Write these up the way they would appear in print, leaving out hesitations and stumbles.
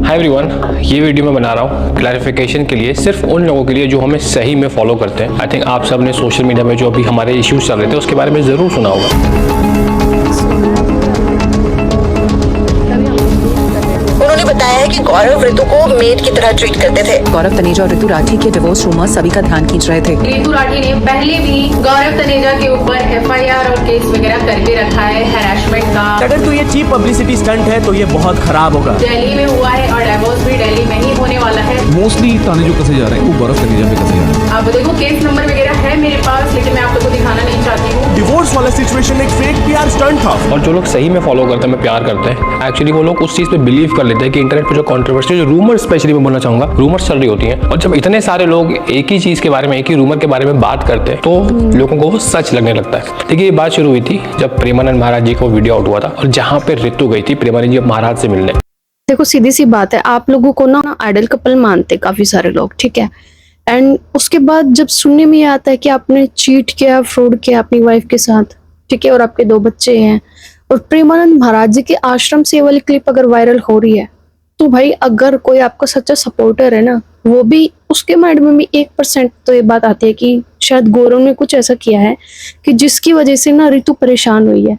Hi everyone, ये video मैं बना रहा हूँ क्लैरिफिकेशन के लिए, सिर्फ उन लोगों के लिए जो हमें सही में फॉलो करते हैं। आई थिंक आप सब ने सोशल मीडिया में जो अभी हमारे इश्यूज चल रहे थे उसके बारे में ज़रूर सुना होगा। उन्होंने बताया है कि गौरव ऋतु को मेड की तरह ट्रीट करते थे। गौरव तनेजा और ऋतु राठी के डिवोर्स रूमर्स सभी का ध्यान खींच रहे थे। ऋतु राठी ने पहले भी गौरव तनेजा के ऊपर एफआईआर और केस वगैरह करके रखा है हैरेसमेंट का। अगर तो ये चीप पब्लिसिटी स्टंट है तो ये बहुत खराब होगा। दिल्ली में हुआ है और डिवोर्स भी दिल्ली में ही होने वाला है। मोस्टली ताने जो कसे जा रहे हैं वो गौरव तनेजा पे कसे जा रहे हैं। अब देखो केस नंबर वगैरह है मेरे पास, लेकिन मैं आप लोगों को दिखाना नहीं चाहती हूँ। डिवोर्स वाला सिचुएशन एक फेक पीआर स्टंट था। और जो लोग सही में फॉलो करते हैं, प्यार करते हैं, एक्चुअली वो लोग उस चीज़ पे बिलीव कर लेते हैं कि इंटरनेट पे जो कंट्रोवर्सी, जो रूमर स्पेशली मैं बोलना चाहूंगा, रूमर्स चल रही होती हैं, और जब इतने सारे लोग एक ही चीज़ के बारे में, एक ही रूमर के बारे में बात करते हैं तो लोगों को वो सच लगने लगता है। देखिए, ये बात शुरू हुई थी जब प्रेमानंद महाराज जी को वीडियो आउट हुआ था और जहाँ पे ऋतु गई थी प्रेमानंद जी महाराज से मिलने। देखो, सीधी सी बात है, आप लोगों को ना आइडल कपल मानते काफी सारे लोग, ठीक है। एंड उसके बाद जब सुनने में ये आता है कि आपने चीट किया, फ्रॉड किया अपनी वाइफ के साथ, ठीक है, और आपके 2 बच्चे हैं, और प्रेमानंद महाराज जी के आश्रम से ये वाली क्लिप अगर वायरल हो रही है, तो भाई अगर कोई आपका सच्चा सपोर्टर है ना, वो भी उसके माइंड में भी 1% तो ये बात आती है कि शायद गौरव ने कुछ ऐसा किया है कि जिसकी वजह से ना ऋतु परेशान हुई है।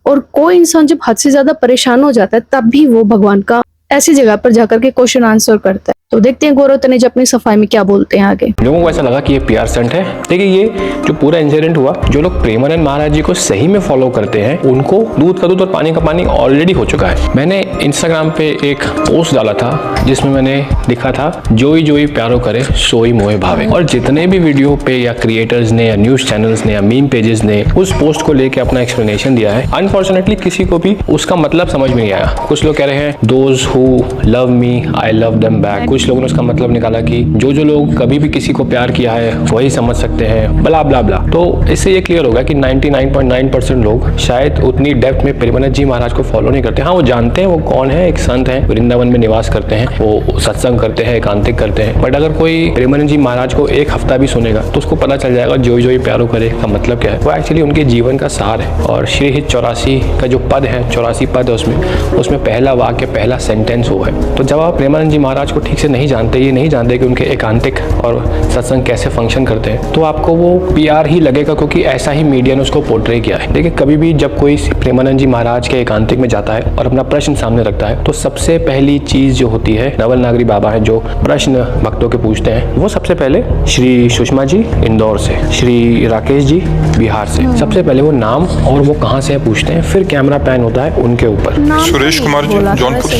और कोई इंसान जब हद से ज्यादा परेशान हो जाता है तब भी वो भगवान का ऐसी जगह पर जाकर के क्वेश्चन आंसर करता है। तो देखते हैं गौरव तनेजा अपनी सफाई में क्या बोलते हैं आगे। लोगों को ऐसा लगा कि ये पीआर स्टंट है। देखिए, ये जो पूरा इंसिडेंट हुआ, जो लोग प्रेमानंद महाराज जी को सही में फॉलो करते हैं उनको दूध का दूध और पानी का पानी ऑलरेडी हो चुका है। मैंने इंस्टाग्राम पे एक पोस्ट डाला था जिसमें मैंने लिखा था, जोई जोई प्यारो करे सोई मोए भावे। और जितने भी वीडियो पे या क्रिएटर्स ने या न्यूज चैनल्स ने या मीम पेजेस ने उस पोस्ट को लेके अपना एक्सप्लेनेशन दिया है, अनफॉर्चुनेटली किसी को भी उसका मतलब समझ में नहीं आया। कुछ लोग कह रहे हैं those who love me I love them back. कुछ लोगों ने उसका मतलब निकाला कि जो लोग कभी भी किसी को प्यार किया है वही समझ सकते हैं, ब्ला ब्ला ब्ला। तो इससे ये क्लियर होगा कि 99.9% लोग शायद उतनी डेप्थ में प्रेमानंद जी महाराज को फॉलो नहीं करते। हाँ, वो जानते हैं वो कौन है, एक संत है, वृंदावन में निवास करते हैं, वो सत्संग करते हैं, एकांतिक करते हैं। बट अगर कोई प्रेमानंद जी महाराज को एक हफ्ता भी सुनेगा तो उसको पता चल जाएगा जोई जोई प्यारो करे का मतलब क्या है। वो एक्चुअली उनके जीवन का सार है। और श्री हित 84 का जो पद है, 84 पद है, उसमें पहला वाक्य, पहला सेंटेंस वो है। तो जब आप प्रेमानंद जी महाराज को ठीक से नहीं जानते, ये नहीं जानते कि उनके एकांतिक और सत्संग कैसे फंक्शन करते हैं, तो आपको वो पीआर ही लगेगा, क्योंकि ऐसा ही मीडिया ने उसको पोर्ट्रे किया है। देखिए, कभी भी जब कोई प्रेमानंद जी महाराज के एकांतिक में जाता है और अपना प्रश्न सामने रखता है, तो सबसे पहली चीज जो होती है, नवल नागरी बाबा है जो प्रश्न भक्तों के पूछते हैं, वो सबसे पहले श्री सुषमा जी इंदौर से, श्री राकेश जी बिहार से, सबसे पहले वो नाम और वो कहाँ से है पूछते हैं। फिर कैमरा पैन होता है उनके ऊपर। सुरेश कुमार जी जौनपुर,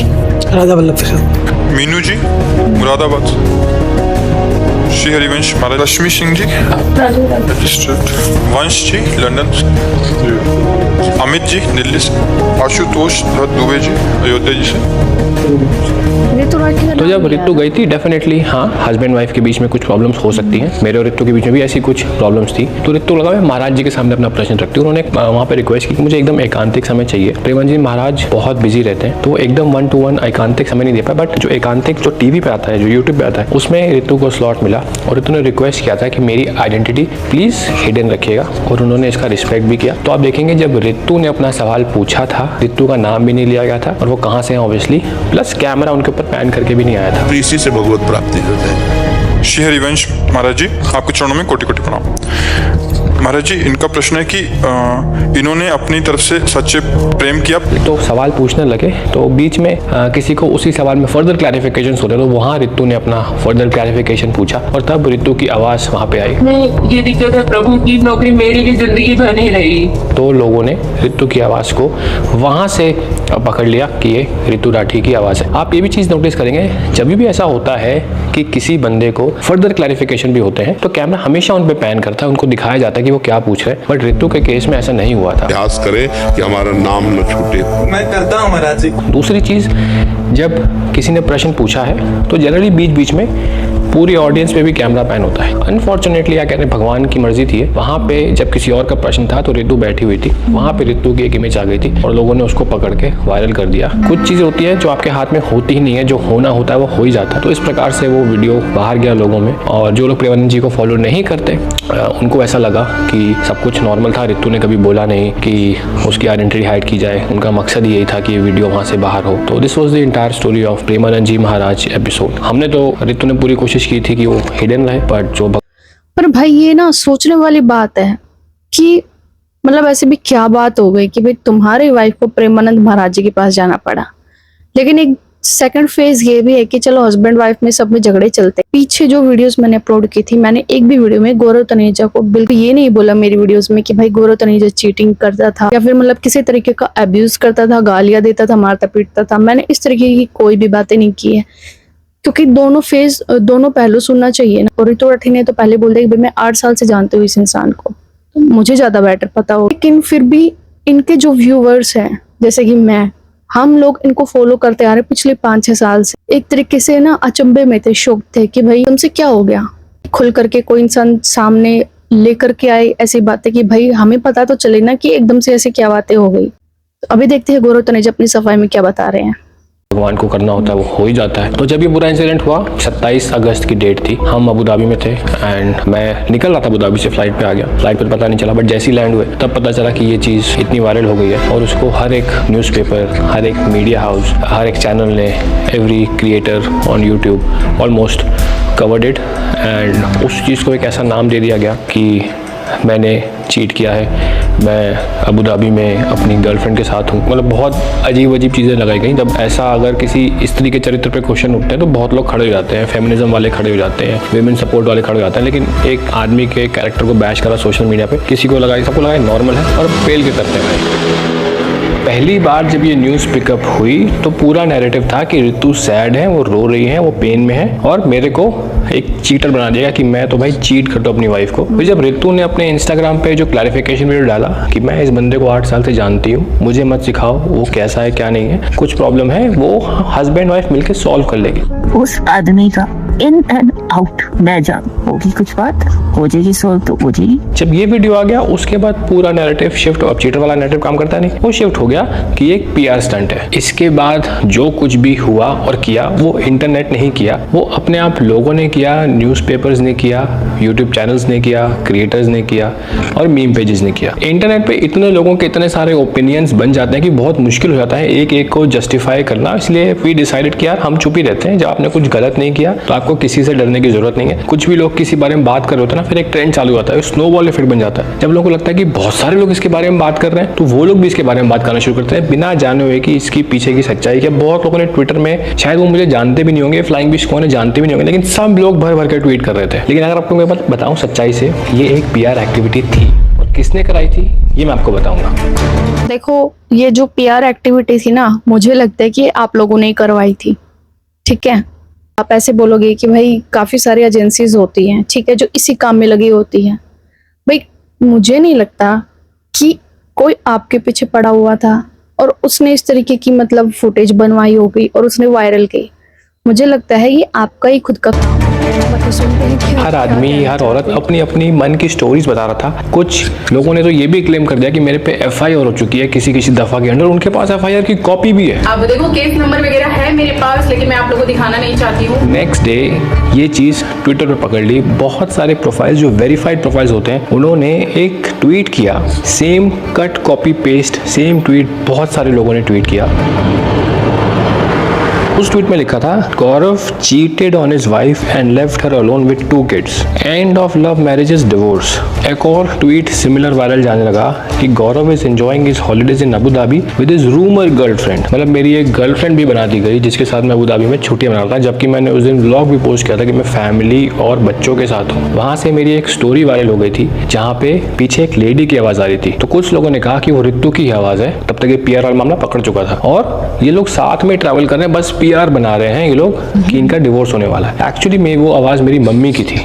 राधा वल्लभ प्रसाद, मीनू जी मुरादाबाद, श्री हरिवंश महाराज, लक्ष्मी सिंह जी रजिस्टर्ड, वंश जी लंदन, अमित जी दिल्ली से, आशुतोष दुबे जी अयोध्या जी से। तो जब ऋतु गई थी, डेफिनेटली हाँ, हस्बैंड वाइफ के बीच में कुछ प्रॉब्लम्स हो सकती हैं। मेरे और ऋतु के बीच में भी ऐसी कुछ प्रॉब्लम्स थी। तो ऋतु लगा मैं महाराज जी के सामने अपना प्रश्न रखती हूँ। उन्होंने वहाँ पे रिक्वेस्ट की कि मुझे एकदम एकांतिक समय चाहिए। प्रेमानंद जी महाराज बहुत बिजी रहते हैं, तो एकदम 1-to-1 एकांतिक समय नहीं दे पाए। बट जो एकांतिक जो टीवी पे आता है, जो यूट्यूब पे आता है, उसमें ऋतु को स्लॉट मिला और ऋतु ने रिक्वेस्ट किया था कि मेरी आइडेंटिटी प्लीज हिडन रखिएगा, और उन्होंने इसका रिस्पेक्ट भी किया। तो आप देखेंगे जब ऋतु ने अपना सवाल पूछा था, ऋतु का नाम भी नहीं लिया गया था और वो कहाँ से है ऑब्वियसली, प्लस कैमरा उनके ऊपर पैन करके भी नहीं आया था। इसी से भगवत प्राप्ति हो जाए। श्री हरिवंश महाराज जी, आपके चरणों में कोटि कोटि प्रणाम। महाराज जी, इनका प्रश्न है कि इन्होंने अपनी तरफ से सच्चे प्रेम किया। तो सवाल पूछने लगे तो बीच में किसी को उसी सवाल में फर्दर क्लैरिफिकेशन हो रहे, तो वहाँ ऋतु ने अपना फर्दर क्लैरिफिकेशन पूछा और तब ऋतु की आवाज वहाँ पे आई, ये दिक्कत है प्रभु की नौकरी मेरी भी जिंदगी भर नहीं रही। तो लोगों ने ऋतु की आवाज को वहाँ से पकड़ लिया कि ये ऋतु राठी की आवाज है। आप ये भी चीज नोटिस करेंगे, जब भी ऐसा होता है कि किसी बंदे को फर्दर क्लैरिफिकेशन भी होते हैं, तो कैमरा हमेशा उन पे पैन करता है, उनको दिखाया जाता है कि वो क्या पूछ रहे हैं। बट ऋतु के केस में ऐसा नहीं हुआ था। प्रयास करें कि हमारा नाम न छूटे। मैं करता हूँ महाराज जी। दूसरी चीज, जब किसी ने प्रश्न पूछा है तो जनरली बीच बीच में पूरी ऑडियंस पे भी कैमरा पैन होता है। अनफॉर्चुनेटली या कहते हैं भगवान की मर्जी थी, वहाँ पे जब किसी और का प्रश्न था तो रितु बैठी हुई थी, वहाँ पे रितु की एक इमेज आ गई थी और लोगों ने उसको पकड़ के वायरल कर दिया। कुछ चीज़ें होती है जो आपके हाथ में होती ही नहीं है, जो होना होता है वो हो ही जाता है। तो इस प्रकार से वो वीडियो बाहर गया लोगों में, और जो लोग प्रेमानंद जी को फॉलो नहीं करते उनको ऐसा लगा कि सब कुछ नॉर्मल था, रितु ने कभी बोला नहीं कि उसकी आइडेंटिटी हाइड की जाए, उनका मकसद यही था कि ये वीडियो वहाँ से बाहर हो। तो this was the entire story of Premanand ji Maharaj episode. हमने तो, रितु ने पूरी कोशिश की थी कि वो हिडन रहे, बट जो पर भाई ये ना सोचने वाली बात है कि मतलब ऐसे भी क्या बात हो गई कि भाई तुम्हारी वाइफ को प्रेमानंद महाराज जी के पास जाना पड़ा। लेकिन एक सेकंड फेज ये भी है कि चलो हस्बैंड वाइफ में सब में झगड़े चलते हैं। पीछे जो वीडियोस मैंने अपलोड की थी, मैंने एक भी वीडियो में गौरव तनेजा को बिल्कुल ये नहीं बोला मेरी वीडियोस में कि भाई गौरव तनेजा चीटिंग करता था या फिर मतलब किसी तरीके का अब्यूज करता था, गालियां देता था, मारता पीटता था। मैंने इस तरीके की कोई भी बातें नहीं की है, क्योंकि दोनों पहलू सुनना चाहिए ना। और रितु राठी ने तो पहले बोल दिया कि मैं 8 साल से जानती हूँ इस इंसान को, तो मुझे ज्यादा बेटर पता हो। लेकिन फिर भी इनके जो व्यूवर्स हैं, जैसे कि हम लोग इनको फॉलो करते आ रहे पिछले 5-6 साल से, एक तरीके से ना अचंभे में थे, शौक थे कि भाई तुमसे क्या हो गया। खुल करके कोई इंसान सामने लेकर के आए ऐसी बातें कि भाई हमें पता तो चले ना कि एकदम से ऐसी क्या बातें हो गई। तो अभी देखते हैं गौरव तनेजा अपनी सफाई में क्या बता रहे हैं। भगवान को करना होता है वो हो ही जाता है। तो जब ये पूरा इंसिडेंट हुआ, 27 अगस्त की डेट थी, हम अबू धाबी में थे एंड मैं निकल रहा था अबू धाबी से, फ्लाइट पे आ गया। फ्लाइट पर पता नहीं चला, बट जैसे ही लैंड हुए तब पता चला कि ये चीज़ इतनी वायरल हो गई है और उसको हर एक न्यूज़पेपर, हर एक मीडिया हाउस, हर एक चैनल ने, every creator on YouTube almost covered it. And उस चीज़ को एक ऐसा नाम दे दिया गया कि मैंने चीट किया है, मैं अबू धाबी में अपनी गर्लफ्रेंड के साथ हूँ। मतलब बहुत अजीब चीज़ें लगाई गई। जब ऐसा अगर किसी स्त्री के चरित्र पे क्वेश्चन उठते हैं तो बहुत लोग खड़े हो जाते हैं, फेमिनिज्म वाले खड़े हो जाते हैं, विमेन सपोर्ट वाले खड़े हो जाते हैं। लेकिन एक आदमी के कैरेक्टर को बैश करा सोशल मीडिया पे, किसी को लगा, सबको लगा नॉर्मल है और पेल के करते हैं। पहली बार जब ये न्यूज़ पिकअप हुई तो पूरा नैरेटिव था कि रितु सैड है, वो रो रही है, वो पेन में है और मेरे को एक चीटर बना दिया कि मैं तो भाई चीट करता हूँ अपनी वाइफ को। फिर जब रितु ने अपने इंस्टाग्राम पे जो क्लैरिफिकेशन वीडियो डाला कि मैं इस बंदे को 8 साल से जानती हूँ, मुझे मत सिखाओ वो कैसा है क्या नहीं है, कुछ प्रॉब्लम है वो हस्बैंड वाइफ मिलकर सॉल्व कर लेगी। उस आदमी का इन एंड आउट मैं जान होगी, कुछ बात हो जाएगी, सॉल्व तो हो जाएगी। जब ये वीडियो आ गया उसके बाद पूरा नैरेटिव शिफ्ट, अब चीटर वाला नैरेटिव काम करता नहीं, वो शिफ्ट हो गया कि एक पीआर स्टंट है। इसके बाद जो कुछ भी हुआ और किया वो इंटरनेट ने ही किया, वो अपने आप लोगों ने किया, न्यूज़पेपर्स ने किया, यूट्यूब चैनल्स ने किया, क्रिएटर्स ने किया और मीम पेजेस ने किया। इंटरनेट पे इतने लोगों के इतने सारे ओपिनियंस बन जाते हैं कि बहुत मुश्किल हो जाता है एक एक को जस्टिफाई करना। इसलिए वी डिसाइडेड कि यार हम चुप ही रहते हैं, जब आपने कुछ गलत नहीं किया तो आपको किसी से डरने की जरूरत नहीं है। कुछ भी लोग किसी बारे में बात कर रहे होते हैं ना, फिर एक ट्रेंड चालू होता है, स्नोबॉल इफेक्ट बन जाता है। जब लोगों को लगता है कि बहुत सारे लोग इसके बारे में बात कर रहे हैं तो वो लोग भी इसके बारे में बात करना शुरू करते हैं बिना जाने हुए कि इसकी पीछे की सच्चाई क्या। बहुत लोगों ने ट्विटर में, शायद वो मुझे जानते भी नहीं होंगे, फ्लाइंग फिश कौन है जानते भी नहीं होंगे, लेकिन सब लोग भर भर के ट्वीट कर रहे थे। लेकिन अगर आपको मैं बताऊं सच्चाई से, ये एक पीआर एक्टिविटी थी और किसने कराई थी ये मैं आपको बताऊंगा। देखो ये जो पीआर एक्टिविटी थी ना, मुझे लगता है कि आप लोगों ने करवाई थी, ठीक है। आप ऐसे बोलोगे कि भाई काफी सारी एजेंसीज होती हैं, ठीक है, जो इसी काम में लगी होती हैं। भाई मुझे नहीं लगता कि कोई आपके पीछे पड़ा हुआ था और उसने इस तरीके की मतलब फुटेज बनवाई होगी और उसने वायरल की। मुझे लगता है ये आपका ही खुद का काम है। हर आदमी, हर औरत अपनी अपनी मन की स्टोरीज बता रहा था। कुछ लोगों ने तो ये भी क्लेम कर दिया कि मेरे पे एफआईआर हो चुकी है किसी दफा के अंदर, उनके पास एफआईआर की कॉपी भी है। अब देखो केस नंबर वगैरह है मेरे पास, लेकिन मैं आप लोगों को दिखाना नहीं चाहती हूँ। नेक्स्ट डे ये चीज ट्विटर पे पकड़ ली। बहुत सारे प्रोफाइल्स जो वेरीफाइड प्रोफाइल्स होते हैं उन्होंने एक ट्वीट किया, same cut copy paste same tweet बहुत सारे लोगों ने ट्वीट किया। उस ट्वीट में लिखा था, Gaurav cheated on his wife and left her alone with 2 kids, end of love marriages divorce. एक और ट्वीट सिमिलर वायरल जाने लगा कि Gaurav is enjoying his holidays in Abu Dhabi with his rumour girlfriend. मतलब मेरी एक गर्लफ्रेंड भी बना दी गई जिसके साथ मैं अबू धाबी में छुट्टियां मना रहा था, जबकि मैंने उस दिन व्लॉग भी पोस्ट किया था कि मैं फैमिली और बच्चों के साथ हूँ। वहां से मेरी एक स्टोरी वायरल हो गई थी जहाँ पे पीछे एक लेडी की आवाज आ रही थी। तो कुछ लोगों ने कहा कि वो रितु की आवाज है, तब तक ये पीआर वाला मामला पकड़ चुका था और ये लोग साथ में ट्रैवल कर रहे हैं, बस पीआर बना रहे हैं ये लोग कि इनका डिवोर्स होने वाला है। एक्चुअली में वो आवाज मेरी मम्मी की थी।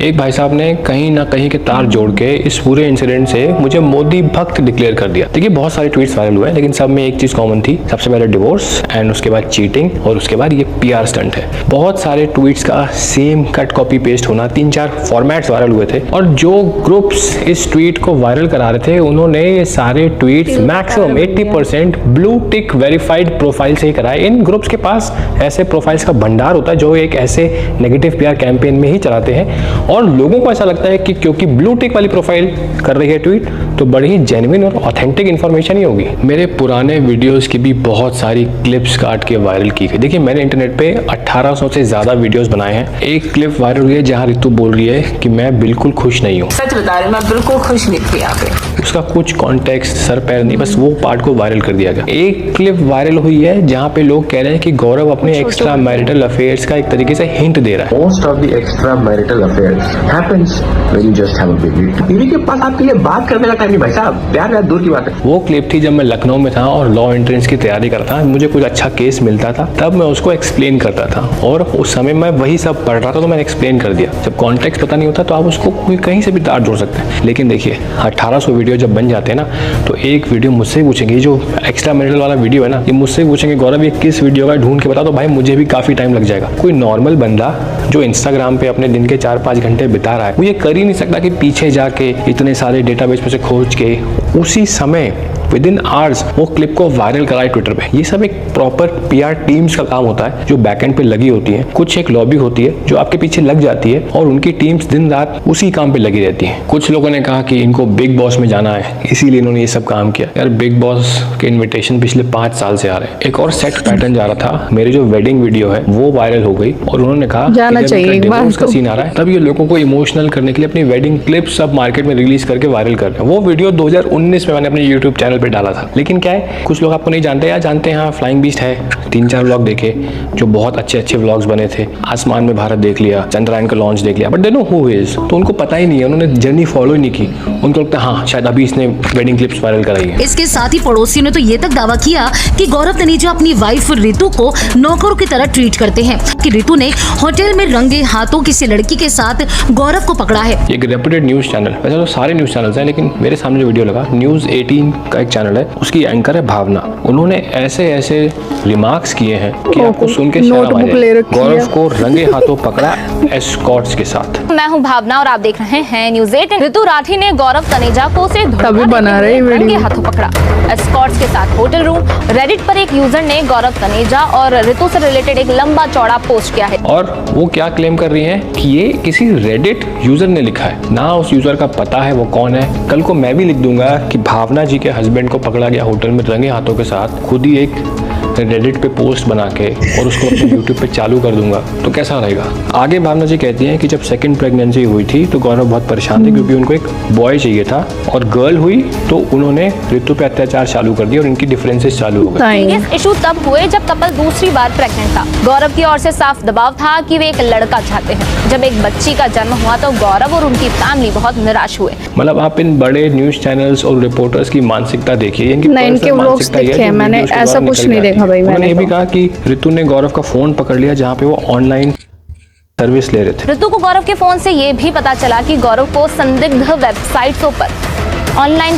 एक भाई साहब ने कहीं ना कहीं के तार जोड़ के इस पूरे इंसिडेंट से मुझे मोदी भक्त डिक्लेयर कर दिया। देखिए बहुत सारे ट्वीट्स वायरल हुए लेकिन सब में एक चीज कॉमन थी, सबसे पहले डिवोर्स एंड उसके बाद चीटिंग और उसके बाद ये PR स्टंट है। बहुत सारे ट्वीट्स का सेम कट कॉपी पेस्ट होना, 3-4 फॉर्मेट्स वायरल हुए थे और जो ग्रुप्स इस ट्वीट को वायरल करा रहे थे उन्होंने ये सारे tweets maximum 80% blue tick verified profile से ही कराए। इन ग्रुप्स के पास ऐसे प्रोफाइल्स का भंडार होता है जो एक ऐसे नेगेटिव PR कैंपेन में ही चलाते हैं और लोगों को ऐसा लगता है कि क्योंकि ब्लू टिक वाली प्रोफाइल कर रही है ट्वीट तो बड़ी ही जेन्युइन और ऑथेंटिक इन्फॉर्मेशन ही होगी। मेरे पुराने वीडियोस की भी बहुत सारी क्लिप्स काट के वायरल की गई। देखिए मैंने इंटरनेट पे 1800 से ज्यादा वीडियोस बनाए हैं। एक क्लिप वायरल हुई है जहां रितु बोल रही है कि मैं बिल्कुल खुश नहीं हूँ। सच बता रहे, मैं बिल्कुल खुश नहीं थी यहाँ पे। उसका कुछ कॉन्टेक्स्ट सर पैर नहीं, बस वो पार्ट को वायरल कर दिया गया। एक क्लिप वायरल हुई है जहाँ पे लोग कह रहे हैं कि गौरव अपने एक्स्ट्रा मैरिटल अफेयर्स का एक तरीके से हिंट दे रहा है। Most of the extramarital affairs happens when you just have a baby. बीवी के पास आपके लिए बात करने का टाइम नहीं भाई साहब, प्यार यार दूर की बात है। वो क्लिप थी जब मैं लखनऊ में था और लॉ एंट्रेंस की तैयारी करता था, मुझे कुछ अच्छा केस मिलता था तब मैं उसको एक्सप्लेन करता था और उस समय मैं वही सब पढ़ रहा था तो मैंने एक्सप्लेन कर दिया। जब कॉन्टेक्स्ट पता नहीं होता तो आप उसको कोई कहीं से भी तार जोड़ सकते हैं। लेकिन देखिए 1800 वीडियो जब बन जाते हैं ना तो एक वीडियो मुझसे पूछेंगे, जो एक्स्ट्रा मैरिटल वाला वीडियो है ना ये मुझसे पूछेंगे गौरव ये किस वीडियो का ढूंढ के बता, तो भाई मुझे भी काफी टाइम लग जाएगा। कोई नॉर्मल बंदा जो इंस्टाग्राम पे अपने दिन के 4-5 घंटे बिता रहा है वो ये कर ही नहीं सकता कि पीछे जाके इतने सारे डेटाबेस में से खोज के उसी समय विद इन आवर्स वो क्लिप को वायरल कराए ट्विटर पे। ये सब एक प्रॉपर PR टीम्स का काम होता है जो बैकएंड पे लगी होती है। कुछ एक लॉबी होती है जो आपके पीछे लग जाती है और उनकी टीम्स दिन रात उसी काम पे लगी रहती है। कुछ लोगों ने कहा कि इनको बिग बॉस में जाना है इसीलिए इन्होंने ये सब काम किया। यार बिग बॉस के इन्विटेशन पिछले 5 साल से आ रहे हैं। एक और सेट पैटर्न जा रहा था, मेरी जो वेडिंग वीडियो है वो वायरल हो गई और उन्होंने कहा जाना चाहिए डिवोर्स का सीन आ रहा है तब ये लोगों को इमोशनल करने के लिए अपनी वेडिंग क्लिप सब मार्केट में रिलीज करके वायरल कर रहे हैं। वो वीडियो 2019 में मैंने अपने यूट्यूब चैनल पे डाला था। लेकिन क्या है कुछ लोग आपको नहीं जानते या जानते हैं, हाँ फ्लाइंग बीस्ट है 3-4 व्लॉग देखे जो बहुत अच्छे व्लॉग्स बने थे। आसमान में भारत देख लिया, चंद्रयान का लॉन्च देख लिया, but they know who is, तो उनको पता ही नहीं है, उन्होंने जर्नी फॉलो ही नहीं की। उनको लगता है हाँ शायद अभी इसने वेडिंग क्लिप्स वायरल कराई है। इसके साथ ही पड़ोसियों ने तो ये तक दावा किया कि गौरव तनेजा अपनी वाइफ रितु को नौकरों की तरह ट्रीट करते हैं कि रितु ने होटल में रंगे हाथों किसी लड़की के साथ गौरव को पकड़ा है। एक रेप्यूटेड न्यूज चैनल, वैसे तो सारे न्यूज चैनल्स हैं लेकिन मेरे सामने जो वीडियो लगा News 18 का एक चैनल है, उसकी एंकर है भावना। उन्होंने ऐसे रिमार्क्स किए हैं कि आपको सुन के शर्म आ जाए। गौरव को रंगे हाथों पकड़ा एस्कॉर्ट्स के साथ। मैं हूं भावना और आप देख रहे हैं News 18। रितु राठी ने गौरव तनेजा को उसे रंगे हाथों पकड़ा एस्कॉर्ट्स के साथ होटल रूम। रेडिट पर एक यूजर ने गौरव तनेजा और रितु से रिलेटेड एक लंबा चौड़ा पोस्ट किया है और वो क्या क्लेम कर रही हैं कि ये किसी रेडिट यूजर ने लिखा है, ना उस यूजर का पता है वो कौन है। कल को मैं भी लिख दूंगा कि भावना जी के हस्बैंड को पकड़ा गया होटल में रंगे हाथों के साथ, खुद ही एक रेडिट पे पोस्ट बना के और उसको अपने यूट्यूब पे चालू कर दूंगा तो कैसा रहेगा। आगे भावना जी कहती हैं कि जब सेकंड प्रेगनेंसी हुई थी तो गौरव बहुत परेशान थे क्योंकि उनको एक बॉय चाहिए था और गर्ल हुई तो उन्होंने रितु पे अत्याचार चालू कर दिया और इनकी डिफरेंसेस चालू हो गए। इशू तब हुए जब कपल दूसरी बार प्रेग्नेंट था। गौरव की ओर से साफ दबाव था कि वे एक लड़का चाहते हैं। जब एक बच्ची का जन्म हुआ तो गौरव और उनकी फैमिली बहुत निराश हुए। मतलब आप इन बड़े न्यूज चैनल्स और रिपोर्टर्स की मानसिकता देखिए, इनकी व्लॉग्स देखे, मैंने ऐसा कुछ नहीं देखा भाई। मैंने ये भी कहा कि रितु ने गौरव का फोन पकड़ लिया जहाँ पे वो ऑनलाइन सर्विस ले रहे थे। रितु को गौरव के फोन से ये भी पता चला कि गौरव को संदिग्ध वेबसाइटों पर ऑनलाइन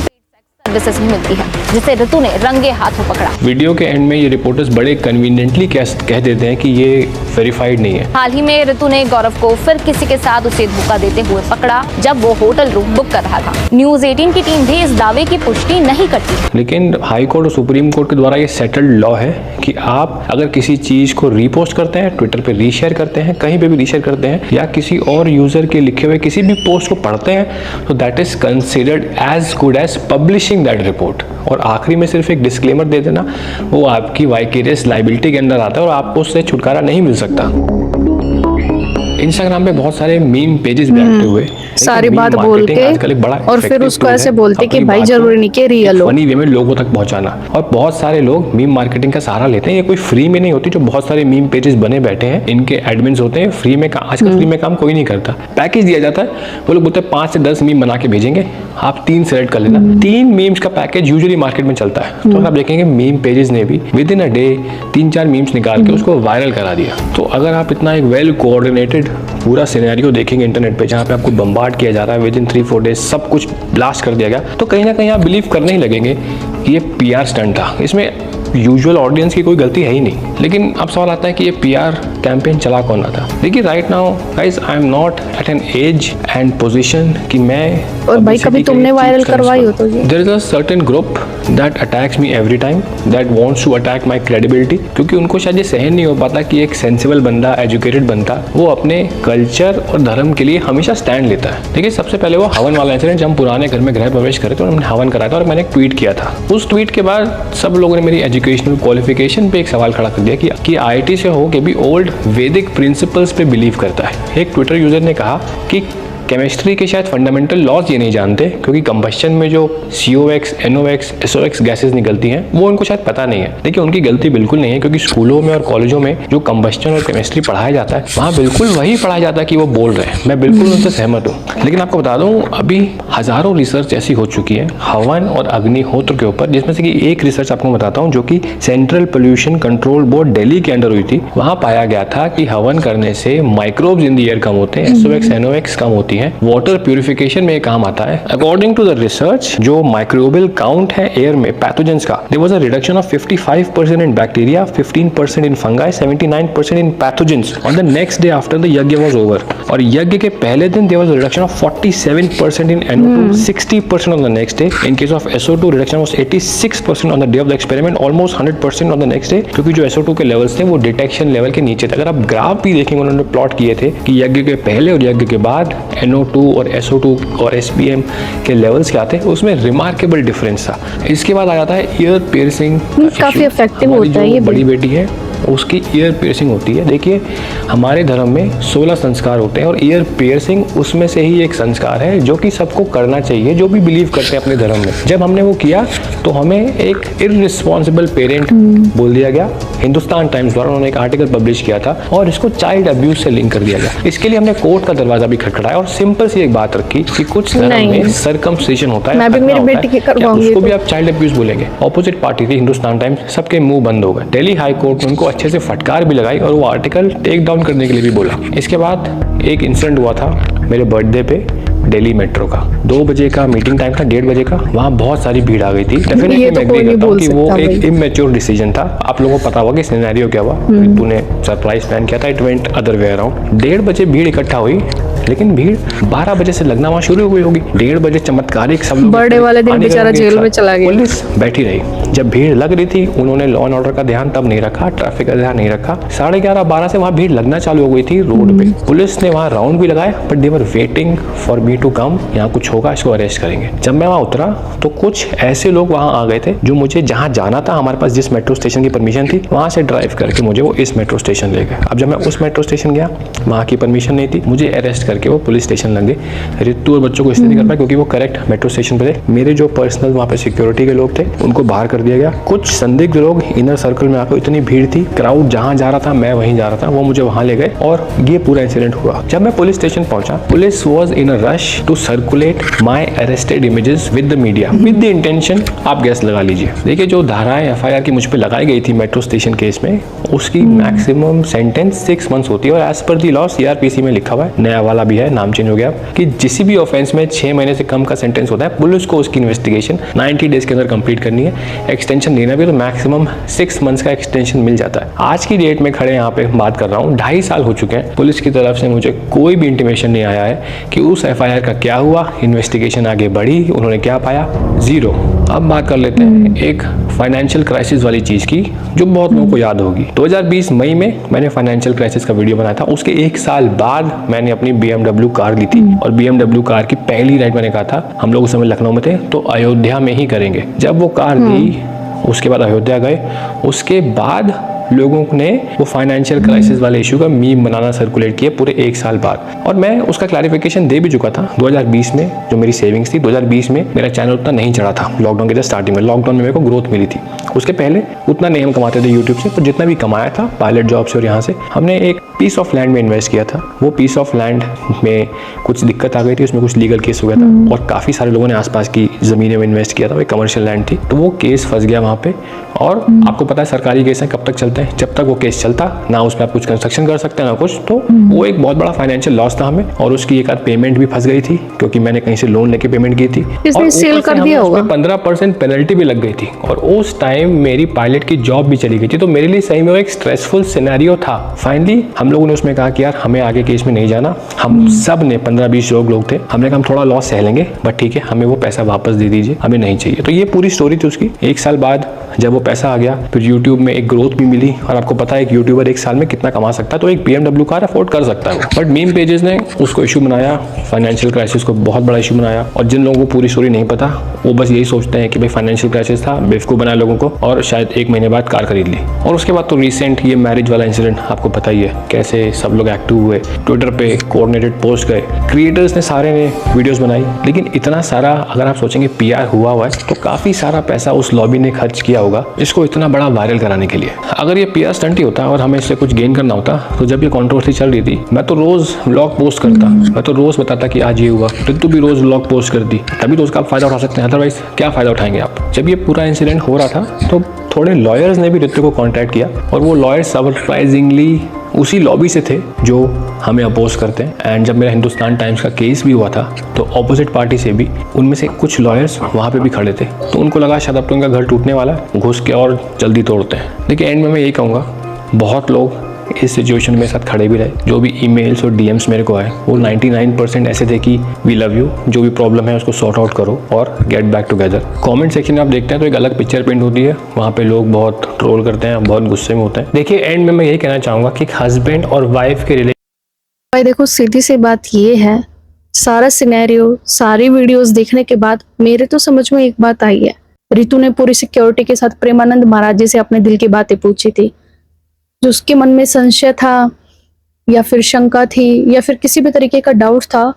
सर्विसेज मिलती है जिसे रितु ने रंगे हाथों पकड़ा। वीडियो के एंड में ये रिपोर्टर्स बड़े कन्वीनियंटली कह देते हैं कि ये वेरीफाइड नहीं है। हाल ही में रितु ने गौरव को फिर किसी के साथ उसे धोखा देते हुए पकड़ा जब वो होटल रूम बुक कर रहा था। News 18 की टीम भी इस दावे की पुष्टि नहीं करती। लेकिन हाई कोर्ट और सुप्रीम कोर्ट के द्वारा ये सेटल्ड लॉ है कि आप अगर किसी चीज को रीपोस्ट करते हैं, ट्विटर पे रीशेयर करते हैं, कहीं पे भी रीशेयर करते हैं या किसी और यूजर के लिखे हुए किसी भी पोस्ट को पढ़ते हैं तो that is considered as good as publishing that report. और आखिरी में सिर्फ एक डिस्क्लेमर दे देना वो आपकी वाइकेरियस लायबिलिटी के अंदर आता है और आपको उससे छुटकारा नहीं मिल सकता। इंस्टाग्राम पे बहुत सारे मीम पेजेस भी एक्टिव हुए, सारी बात बोल के और फिर उसको ऐसे बोलते कि भाई जरूरी नहीं कि रियल हो, फनी वे में लोगों तक पहुंचाना। और बहुत सारे लोग मीम मार्केटिंग का सहारा लेते हैं। ये कोई फ्री में नहीं होती, जो बहुत सारे मीम पेजेस बने बैठे हैं इनके एडमिन्स होते हैं फ्री में। आजकल फ्री में काम कोई नहीं करता, पैकेज दिया जाता है, वो लोग बोलते हैं 5 से 10 मीम बना के भेजेंगे, आप 3 सेलेक्ट कर लेना। 3 मीम्स का पैकेज यूजुअली मार्केट में चलता है। तो आप देखेंगे मीम पेजेस ने भी with in a day 3-4 memes निकाल के उसको वायरल करा दिया। तो अगर आप इतना एक वेल कोऑर्डिनेटेड पूरा सिनेरियो देखेंगे इंटरनेट पे जहाँ पे आपको बम्बार्ड किया जा रहा है विद इन 3-4 डेज सब कुछ ब्लास्ट कर दिया गया, तो कहीं ना कहीं आप बिलीव करने ही लगेंगे कि ये PR स्टंट था, इसमें यूजुअल ऑडियंस की कोई गलती है ही नहीं। लेकिन अब सवाल आता है कि ये PR कैंपेन चला कौन रहा था। देखिए right now guys I am not at an edge and position कि मैं और भाई कभी तुमने वायरल करवाई हो तो ये there is a certain group that attacks me every time that wants to attack my credibility, क्योंकि उनको शायद ये सहन नहीं हो पाता कि एक सेंसिबल बंदा, एजुकेटेड बंदा, वो अपने कल्चर और धर्म के लिए हमेशा स्टैंड लेता है। देखिए सबसे पहले वो हवन वाला इंसिडेंट, जब हम पुराने घर में गृह प्रवेश करे तो हमने हवन कराया था और मैंने एक ट्वीट किया था। उस ट्वीट के बाद सब लोगों ने मेरी एजुकेशनल क्वालिफिकेशन पे एक सवाल खड़ा कर दिया कि IIT से हो के भी ओल्ड वैदिक प्रिंसिपल्स पे बिलीव करता है। एक ट्विटर यूजर ने कहा कि केमिस्ट्री के शायद फंडामेंटल लॉज ये नहीं जानते, क्योंकि कंबस्शन में जो COX, NOx, SOx गैसेस निकलती हैं वो उनको शायद पता नहीं है। देखिए उनकी गलती बिल्कुल नहीं है, क्योंकि स्कूलों में और कॉलेजों में जो कंबस्शन और केमिस्ट्री पढ़ाया जाता है वहाँ बिल्कुल वही पढ़ाया जाता है कि वो बोल रहे हैं। मैं बिल्कुल उनसे सहमत हूँ। लेकिन आपको बता दूँ अभी हज़ारों रिसर्च ऐसी हो चुकी है हवन और अग्निहोत्र के ऊपर, जिसमें से कि एक रिसर्च आपको बताता हूँ जो कि central pollution control board Delhi के अंडर हुई थी। वहाँ पाया गया था कि हवन करने से माइक्रोब्स इन द एयर कम होते हैं, SOx, NOx कम होती है, वाटर प्यूरिफिकेशन में काम आता है। अकॉर्डिंग टू द रिसर्च जो माइक्रोबियल काउंट है एयर में पैथोजेंस का, there was a reduction of 55% in bacteria, 15% in fungi, 79% in pathogens on the next day after the yagya was over. और यज्ञ के पहले दिन there was a reduction of 47% in NO2, 60% on the next day. In case of SO2 reduction was 86% on the day of the experiment, almost 100% on the next day, क्योंकि जो SO2 के levels थे वो डिटेक्शन लेवल के नीचे थे। अगर आप ग्राफ भी देखेंगे उन्होंने प्लॉट किए थे कि यज्ञ के पहले और यज्ञ के बाद NO2 और SO2 और SPM के लेवल्स क्या थे, उसमें रिमार्केबल डिफरेंस था। इसके बाद आ जाता है ईयर पियर्सिंग, काफी इफेक्टिव होता है। ये बड़ी बेटी है उसकी ईयर पियर्सिंग होती है। देखिए हमारे धर्म में 16 संस्कार होते हैं और ईयर पियर्सिंग उसमें से ही एक संस्कार है जो कि सबको करना चाहिए जो भी बिलीव करते हैं अपने धर्म में। जब हमने वो किया तो हमें एक इररिस्पॉन्सिबल पेरेंट बोल दिया गया। हिंदुस्तान टाइम्स द्वारा उन्होंने एक आर्टिकल पब्लिश किया था और इसको चाइल्ड अब्यूज से लिंक कर दिया गया। इसके लिए हमने कोर्ट का दरवाजा भी खटखटाया और सिंपल सी एक बात रखी कि कुछ धर्म में सर्कमसिशन होता है, मैं भी मेरी बेटी की करवाऊंगी, उसको भी आप चाइल्ड अब्यूज बोलेंगे। ऑपोजिट पार्टी थी हिंदुस्तान टाइम्स, सबके मुंह बंद हो गए। दिल्ली हाई कोर्ट ने उनको अच्छे से फटकार भी लगाई और वो आर्टिकल टेक डाउन करने के लिए भी बोला। इसके बाद एक इंसिडेंट हुआ था मेरे बर्थडे पे दिल्ली मेट्रो का। 2 बजे का मीटिंग टाइम था, 1:30 बजे का। वहाँ बहुत सारी भीड़ आ गई थी। डेफिनेटली मैं एग्री करता हूँ कि वो एक इमेच्योर डिसीजन था। आप लोगों को पता होगा कि सिनेरियो क्या हुआ। तूने सरप्राइज प्लान किया था, it went other way around. 1:30 बजे भीड़ इकट्ठा हुई, लेकिन भीड़ 12 बजे से लगना वहाँ शुरू हो गई होगी। 1:30 बजे चमत्कारिक सब लोग बर्थडे वाले दिन बेचारा जेल में चला गया। पुलिस बैठी रही। जब भीड़ लग रही थी उन्होंने लॉ एंड ऑर्डर का ध्यान तब नहीं रखा, ट्रैफिक का ध्यान नहीं रखा। 11:30-12 से वहाँ भीड़ लगना चालू हो गई थी रोड पे। पुलिस ने वहाँ राउंड भी लगाया, but they were waiting for me to come. यहाँ कुछ होगा, इसको अरेस्ट करेंगे। जब मैं वहाँ उतरा तो कुछ ऐसे लोग वहाँ आ गए थे जो मुझे जहाँ जाना था, हमारे पास जिस मेट्रो स्टेशन की परमिशन थी, वहाँ से ड्राइव करके मुझे वो इस मेट्रो स्टेशन ले गए। अब जब मैं उस मेट्रो स्टेशन गया, वहाँ की परमिशन नहीं थी, मुझे अरेस्ट करके वो पुलिस स्टेशन लग गए। रितु और बच्चों को इसलिए नहीं कर पाया क्योंकि वो करेक्ट मेट्रो स्टेशन पे थे। मेरे जो पर्सनल वहाँ पे सिक्योरिटी के लोग थे उनको बाहर कर दिया गया। कुछ संदिग्ध लोग इनर सर्कल में आकर, इतनी भीड़ थी, क्राउड जहाँ जा रहा था मैं वहीं जा रहा था, वो मुझे वहाँ ले गए और ये पूरा इंसिडेंट हुआ। जब मैं पुलिस स्टेशन पहुंचा, police was in a rush to circulate my arrested images with the media with the intention, आप गैस लगा लीजिए। देखिए जो धाराएं FIR की मुझ पे लगाई गई थी मेट्रो स्टेशन केस में, उसकी मैक्सिमम सेंटेंस 6 मंथ्स होती है और as per the law CRPC में लिखा हुआ है, नया वाला भी है, नाम चेंज हो गया, कि किसी भी ऑफेंस में 6 महीने से कम का सेंटेंस होता है। पुलिस को उसकी इन्वेस्टिगेशन 90 डेज के अंदर कंप्लीट करनी है। एक्सटेंशन देना भी तो मैक्सिमम 6 मंथ्स का एक्सटेंशन मिल जाता है। आज की डेट में खड़े यहाँ पे बात कर रहा हूँ, 2.5 साल हो चुके हैं। पुलिस की तरफ से मुझे कोई भी इंटीमेशन नहीं आया है कि उस FIR का क्या हुआ, इन्वेस्टिगेशन आगे बढ़ी, उन्होंने क्या पाया, 0। अब बात कर लेते हैं एक फाइनेंशियल क्राइसिस वाली चीज की जो बहुत लोगों को याद होगी। 2020 मई में मैंने फाइनेंशियल क्राइसिस का वीडियो बनाया था। उसके 1 साल बाद मैंने अपनी BMW कार ली थी और BMW कार की पहली राइड मैंने कहा था, हम लोग उस समय लखनऊ में थे, तो अयोध्या में ही करेंगे। जब वो कार ली, उसके बाद अयोध्या गए, उसके बाद लोगों ने वो फाइनेंशियल क्राइसिस वाले इशू का मीम बनाना सर्कुलेट किया पूरे 1 साल बाद, और मैं उसका क्लैरिफिकेशन दे भी चुका था। 2020 में जो मेरी सेविंग्स थी, 2020 में मेरा चैनल उतना नहीं चढ़ा था लॉकडाउन के स्टार्टिंग में। लॉकडाउन में मेरे को ग्रोथ मिली थी, उसके पहले उतना नहीं हम कमाते थे यूट्यूब से, पर जितना भी कमाया था पायलट जॉब से और यहाँ से, हमने एक पीस ऑफ लैंड में इन्वेस्ट किया था। वो पीस ऑफ लैंड में कुछ दिक्कत आ गई थी, उसमें कुछ लीगल केस हो गया था और काफ़ी सारे लोगों ने आसपास की ज़मीनें में इन्वेस्ट किया था। वो कमर्शियल लैंड थी, तो वो केस फंस गया वहाँ पे। और आपको पता है सरकारी केस हैं कब तक चलते हैं, हैं। जब तक वो केस चलता ना उसमें आप कुछ कंस्ट्रक्शन कर सकते हैं ना कुछ, तो वो एक बहुत बड़ा फाइनेंशियल लॉस था हमें। और उसकी एक आध पेमेंट भी फंस गई थी क्योंकि मैंने कहीं से लोन लेके पेमेंट की थी, इसने सेल कर दिया होगा। 15% पेनल्टी भी लग गई थी और उस टाइम मेरी पायलट की जॉब भी चली गई थी। तो मेरे लिए सही में वो एक स्ट्रेसफुल सिनेरियो था। फाइनली हम लोगों ने उसमें कहा कि यार हमें आगे केस में नहीं जाना। हम सब ने 15-20 लोग थे, हमने कहा हम थोड़ा लॉस सह लेंगे बट ठीक है, हमें वो पैसा वापस दे दीजिए, हमें नहीं चाहिए। तो ये पूरी स्टोरी थी उसकी। एक साल बाद जब वो पैसा आ गया, फिर यूट्यूब में एक ग्रोथ भी मिली। और आपको पता है एक यूट्यूबर एक साल में कितना कमा सकता है, तो एक BMW कार अफोर्ड कर सकता है। बट मीम पेजेस ने उसको इशू बनाया, फाइनेंशियल क्राइसिस को बहुत बड़ा इशू बनाया। और जिन लोगों को पूरी स्टोरी नहीं पता, वो बस यही सोचते हैं कि भाई फाइनेंशियल क्राइसिस था, बेवकूफ़ बनाया लोगों को और शायद 1 महीने बाद कार खरीद ली। और उसके बाद तो रिसेंट ये मैरिज वाला इंसिडेंट आपको पता ही है, कैसे सब लोग एक्टिव हुए, ट्विटर पे कोऑर्डिनेटेड पोस्ट गए, क्रिएटर्स ने सारे ने वीडियोस बनाई। लेकिन इतना सारा अगर आप सोचेंगे PR हुआ है तो काफ़ी सारा पैसा उस लॉबी ने खर्च किया होगा इसको इतना बड़ा वायरल कराने के लिए। अगर ये PR स्टंट ही होता और हमें इससे कुछ गेन करना होता, तो जब ये कंट्रोवर्सी चल रही थी मैं तो रोज़ व्लॉग पोस्ट करता, मैं तो रोज़ बताता कि आज ये हुआ, रितु भी रोज़ व्लॉग पोस्ट करती, तभी तो उसका आप फ़ायदा उठा सकते हैं। अदरवाइज क्या फ़ायदा उठाएंगे आप। जब ये पूरा इंसिडेंट हो रहा था तो थोड़े लॉयर्स ने भी रितु को कॉन्टैक्ट किया और वो लॉयर्स सरप्राइजिंगली उसी लॉबी से थे जो हमें अपोज करते हैं। एंड जब मेरा हिंदुस्तान टाइम्स का केस भी हुआ था तो ऑपोजिट पार्टी से भी उनमें से कुछ लॉयर्स वहाँ पे भी खड़े थे। तो उनको लगा शायद अब तो उनका घर टूटने वाला है, घुस के और जल्दी तोड़ते हैं। देखिए एंड में मैं यही कहूँगा, बहुत लोग इस सिचुएशन में साथ खड़े भी रहे। जो भी ईमेल्स और DMs मेरे को आए वो 99% ऐसे थे कि वी लव यू, जो भी प्रॉब्लम है उसको सॉर्ट आउट करो और get back together. Comment section में आप देखते हैं तो एक अलग पिक्चर प्रिंट होती है, वहाँ पे लोग बहुत ट्रोल करते हैं, बहुत गुस्से में होते हैं। देखिए एंड में मैं यही कहना चाहूँगा कि हस्बैंड और वाइफ के भाई देखो सीधी सी बात ये है, सारा सिनेरियो सारी वीडियोस देखने के बाद मेरे तो समझ में एक बात आई है। रितु ने पूरी सिक्योरिटी के साथ प्रेमानंद महाराज जी से अपने दिल की बातें पूछी थी। जो उसके मन में संशय था या फिर शंका थी या फिर किसी भी तरीके का डाउट था,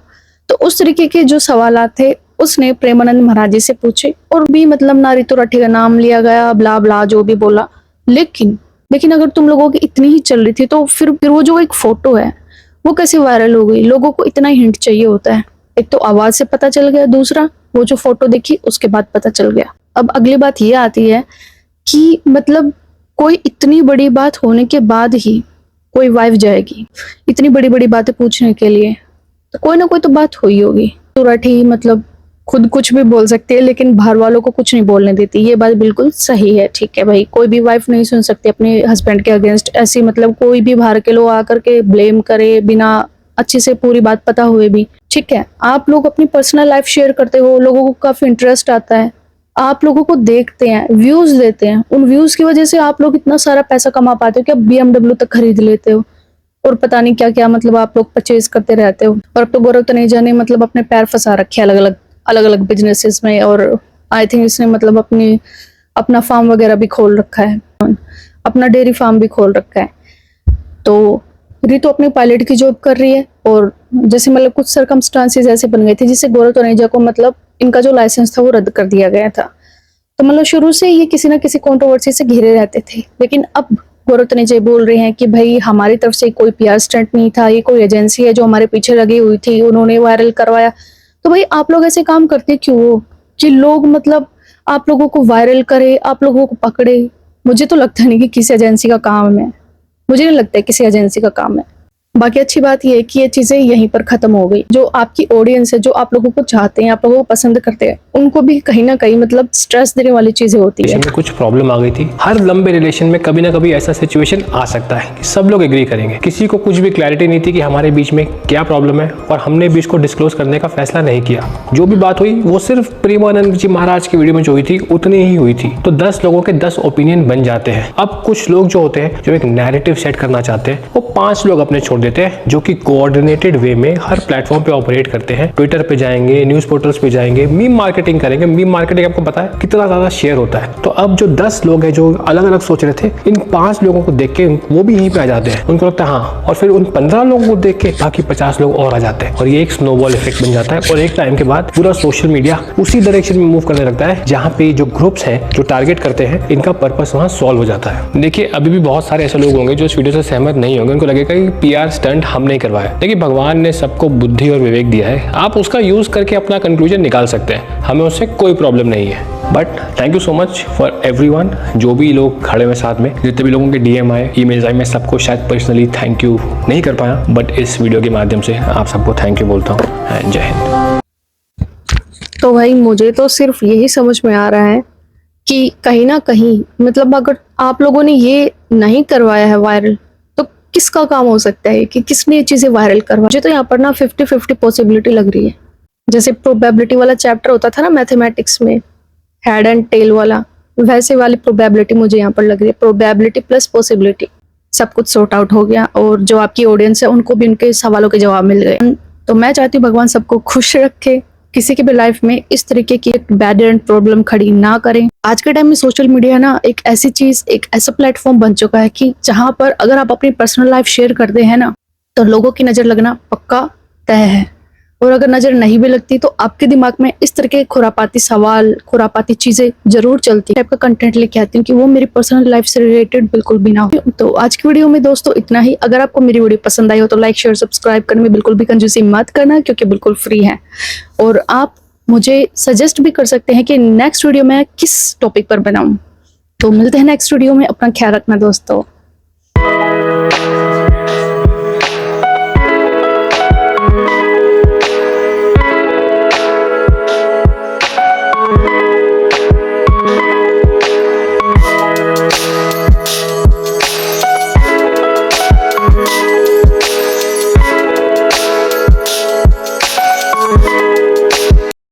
तो उस तरीके के जो सवालात थे उसने प्रेमानंद महाराज जी से पूछे। और भी मतलब ना रितु राठी का नाम लिया गया, ब्ला ब्ला जो भी बोला। लेकिन अगर तुम लोगों की इतनी ही चल रही थी तो फिर वो जो एक फोटो है वो कैसे वायरल हो गई। लोगों को इतना हिंट चाहिए होता है, एक तो आवाज से पता चल गया, दूसरा वो जो फोटो देखी उसके बाद पता चल गया। अब अगली बात ये आती है कि मतलब कोई इतनी बड़ी बात होने के बाद ही कोई वाइफ जाएगी इतनी बड़ी बड़ी बातें पूछने के लिए, तो कोई ना कोई तो बात हुई होगी। तो राठी मतलब खुद कुछ भी बोल सकती है लेकिन बाहर वालों को कुछ नहीं बोलने देती, ये बात बिल्कुल सही है। ठीक है भाई, कोई भी वाइफ नहीं सुन सकती अपने हस्बैंड के अगेंस्ट ऐसी, मतलब कोई भी बाहर के लोग आकर के ब्लेम करे बिना अच्छे से पूरी बात पता हुए भी। ठीक है, आप लोग अपनी पर्सनल लाइफ शेयर करते हो, लोगों को काफी इंटरेस्ट आता है, आप लोगों को देखते हैं, व्यूज देते हैं, उन व्यूज की वजह से आप लोग इतना सारा पैसा कमा पाते हो कि आप BMW तक खरीद लेते हो और पता नहीं क्या क्या मतलब आप लोग परचेज करते रहते हो। और अब तो गौरव तनेजा ने मतलब अपने पैर फंसा रखे अलग अलग बिजनेसेस में, और आई थिंक इसने मतलब अपना फार्म वगैरह भी खोल रखा है, अपना डेयरी फार्म भी खोल रखा है। तो रितु अपने पायलट की जॉब कर रही है और जैसे मतलब कुछ सर्कमस्टांसेस ऐसे बन गए थे जिससे गौरव तनेजा को मतलब इनका जो लाइसेंस था वो रद्द कर दिया गया था। तो मतलब शुरू से ये किसी ना किसी कंट्रोवर्सी से घिरे रहते थे। लेकिन अब गौरव तनेजा बोल रहे हैं कि भाई हमारी तरफ से कोई PR स्टंट नहीं था, ये कोई एजेंसी है जो हमारे पीछे लगी हुई थी, उन्होंने वायरल करवाया। तो भाई आप लोग ऐसे काम करते क्यों हो कि लोग मतलब आप लोगों को वायरल करे, आप लोगों को पकड़े। मुझे तो लगता नहीं कि किसी एजेंसी का काम है, मुझे नहीं लगता है किसी एजेंसी का काम है। बाकी अच्छी बात यह है कि ये चीजें यहीं पर खत्म हो गई। जो आपकी ऑडियंस है, जो आप लोगों को चाहते हैं, आप लोगों को पसंद करते हैं, उनको भी कहीं ना कहीं मतलब स्ट्रेस देने वाली चीजें होती है। में कुछ प्रॉब्लम आ गई थी। हर लंबे रिलेशन में कभी ना कभी ऐसा सिचुएशन आ सकता है कि सब लोग एग्री करेंगे। किसी को कुछ भी क्लैरिटी नहीं थी कि हमारे बीच में क्या प्रॉब्लम है और हमने भी इसको डिस्क्लोज करने का फैसला नहीं किया। जो भी बात हुई वो सिर्फ प्रेमानंद जी महाराज की वीडियो में जो हुई थी उतनी ही हुई थी। तो 10 लोगों के 10 ओपिनियन बन जाते हैं। अब कुछ लोग जो होते हैं, जो एक नैरेटिव सेट करना चाहते हैं, वो 5 लोग अपने छोड़ देते हैं जो कि कोऑर्डिनेटेड वे में हर प्लेटफॉर्म पे ऑपरेट करते हैं। ट्विटर पे जाएंगे, न्यूज पोर्टल्स पे जाएंगे, मीम मार्केटिंग करेंगे। मीम मार्केटिंग आपको पता है कितना ज्यादा शेयर होता है। तो अब जो 10 लोग हैं जो अलग अलग सोच रहे थे, इन 5 लोगों को देख के वो भी यहीं पे आ जाते हैं। उनको लगता है हाँ, और फिर उन 15 लोगों को देख के बाकी 50 लोग और आ जाते हैं और ये एक स्नोबॉल इफेक्ट बन जाता है। और एक टाइम के बाद पूरा सोशल मीडिया उसी डायरेक्शन में मूव करने लगता है जहाँ पे जो ग्रुप्स हैं जो टारगेट करते हैं, इनका पर्पस वहाँ सॉल्व हो जाता है। देखिए अभी भी बहुत सारे ऐसे लोग होंगे जो इस वीडियो से सहमत नहीं होंगे। उनको लगेगा कि PR स्टंट हम नहीं करवाया। देखिए भगवान ने सबको बुद्धि और विवेक दिया है, आप उसका यूज करके अपना कंक्लूजन निकाल सकते हैं, हमें उससे कोई प्रॉब्लम नहीं है। But thank you so much for everyone, जो भी लोग खड़े हुए साथ में, जितने भी लोगों के डीएम आए, ईमेल्स आए, मैं सबको शायद पर्सनली थैंक यू नहीं कर पाया, बट इस वीडियो के माध्यम से आप सबको थैंक यू बोलता हूँ एंड जय हिंद। तो भाई मुझे तो सिर्फ यही समझ में आ रहा है कि कहीं ना कहीं मतलब अगर आप लोगों ने ये नहीं करवाया है वायरल, तो किसका काम हो सकता है कि किसने ये चीजें वायरल करवाई। मुझे तो यहाँ पर ना 50-50 पॉसिबिलिटी लग रही है। जैसे प्रोबेबिलिटी वाला चैप्टर होता था ना मैथमेटिक्स में, हेड एंड टेल वाला, वैसे वाली प्रोबेबिलिटी मुझे यहाँ पर लग रही है। प्रोबेबिलिटी प्लस पॉसिबिलिटी, सब कुछ सॉर्ट आउट हो गया और जो आपकी ऑडियंस है उनको भी उनके सवालों के जवाब मिल गए। तो मैं चाहती हूँ भगवान सबको खुश रखे, किसी के भी लाइफ में इस तरीके की एक बैड एंड प्रॉब्लम खड़ी ना करें। आज के टाइम में सोशल मीडिया ना एक ऐसी चीज, एक ऐसा प्लेटफॉर्म बन चुका है कि जहां पर अगर आप अपनी पर्सनल लाइफ शेयर करते हैं ना, तो लोगों की नजर लगना पक्का तय है। और अगर नजर नहीं भी लगती तो आपके दिमाग में इस तरह के खुरापाती सवाल, खुरापाती चीजें जरूर चलती है। टाइप का कंटेंट लेके आती हूँ कि वो मेरी पर्सनल लाइफ से रिलेटेड बिल्कुल भी ना हो। तो आज की वीडियो में दोस्तों इतना ही। अगर आपको मेरी वीडियो पसंद आई हो तो लाइक शेयर सब्सक्राइब करने में बिल्कुल भी कंजूसी मत करना, क्योंकि बिल्कुल फ्री है। और आप मुझे सजेस्ट भी कर सकते हैं कि नेक्स्ट वीडियो में किस टॉपिक पर बनाऊं। तो मिलते हैं नेक्स्ट वीडियो में, अपना ख्याल रखना दोस्तों।